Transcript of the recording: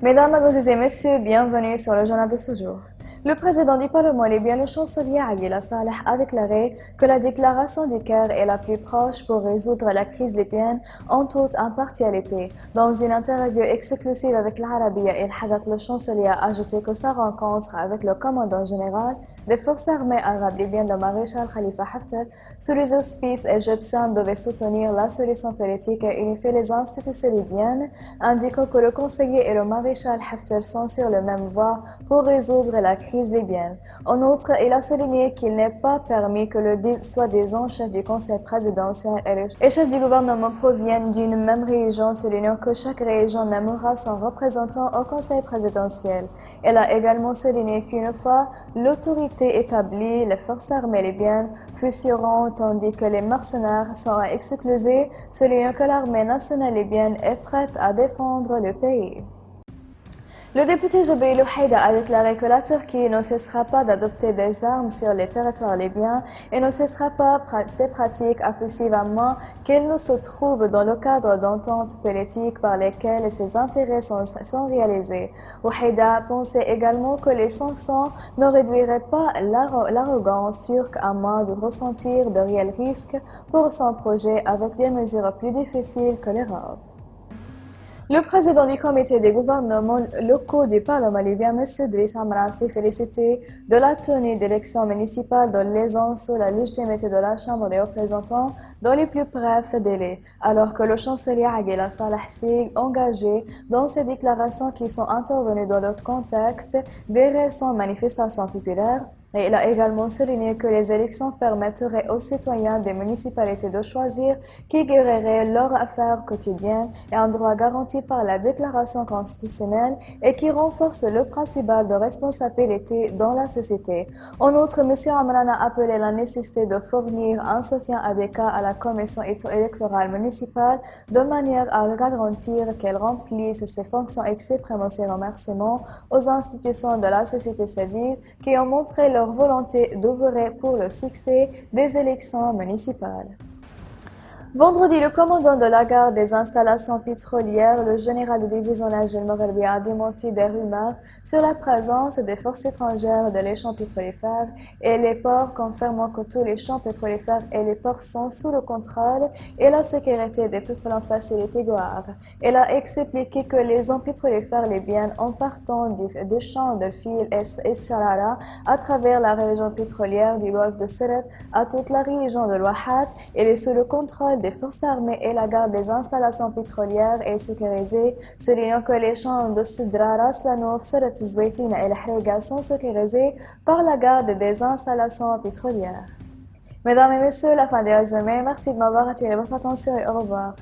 Mesdames, Mademoiselles et Messieurs, bienvenue sur le journal de ce jour. Le président du Parlement libyen, le chancelier Aguila Saleh, a déclaré que la déclaration du Caire est la plus proche pour résoudre la crise libyenne en toute impartialité. Dans une interview exclusive avec l'Arabia El Hadath, le chancelier a ajouté que sa rencontre avec le commandant général des forces armées arabes libyennes, le maréchal Khalifa Haftar, sous les auspices égyptiens, devait soutenir la solution politique et unifier les institutions libyennes, indiquant que le conseiller et le maréchal Haftar sont sur la même voie pour résoudre la crise libyenne. En outre, il a souligné qu'il n'est pas permis que le soi-disant chef du conseil présidentiel et chef du gouvernement proviennent d'une même région, soulignant que chaque région nommera son représentant au conseil présidentiel. Elle a également souligné qu'une fois l'autorité établie, les forces armées libyennes fusionneront tandis que les mercenaires seront exclusés, soulignant que l'armée nationale libyenne est prête à défendre le pays. Le député Jabril Ouhaïda a déclaré que la Turquie ne cessera pas d'adopter des armes sur les territoires libyens et ne cessera pas ces pratiques abusivement qu'elles ne se trouvent dans le cadre d'ententes politiques par lesquelles ses intérêts sont réalisés. Ouhaïda pensait également que les sanctions ne réduiraient pas l'arrogance turque à moins de ressentir de réels risques pour son projet avec des mesures plus difficiles que l'Europe. Le président du comité des gouvernements locaux du Parlement libyen, M. Driss Amran, s'est félicité de la tenue d'élections municipales de l'aisance sous la légitimité de la Chambre des représentants dans les plus brefs délais, alors que le chancelier Aguila Saleh s'est engagé dans ces déclarations qui sont intervenues dans le contexte des récentes manifestations populaires. Et il a également souligné que les élections permettraient aux citoyens des municipalités de choisir qui guérirait leurs affaires quotidiennes et un droit garanti par la déclaration constitutionnelle et qui renforce le principe de responsabilité dans la société. En outre, M. Amran a appelé la nécessité de fournir un soutien adéquat à la commission électorale municipale de manière à garantir qu'elle remplisse ses fonctions et exprime ses remerciements aux institutions de la société civile qui ont montré leur volonté d'œuvrer pour le succès des élections municipales. Vendredi, le commandant de la garde des installations pétrolières, le général de division Najel Morelbi, a démenti des rumeurs sur la présence des forces étrangères dans les champs pétrolifères et les ports, confirmant que tous les champs pétrolifères et les ports sont sous le contrôle et la sécurité des pétroliers facilitée Goar. Il a expliqué que les zones pétrolifères libyennes, en partant du champ de fil Sharara à travers la région pétrolière du golfe de Siret à toute la région de l'Ouahat, elle est sous le contrôle des forces armées et la garde des installations pétrolières est sécurisée, soulignant que les champs de Sidra, Raslanouf, Sirat Zweitina et l'Hriga sont sécurisés par la garde des installations pétrolières. Mesdames et messieurs, la fin des résumés. Merci de m'avoir attiré votre attention et au revoir.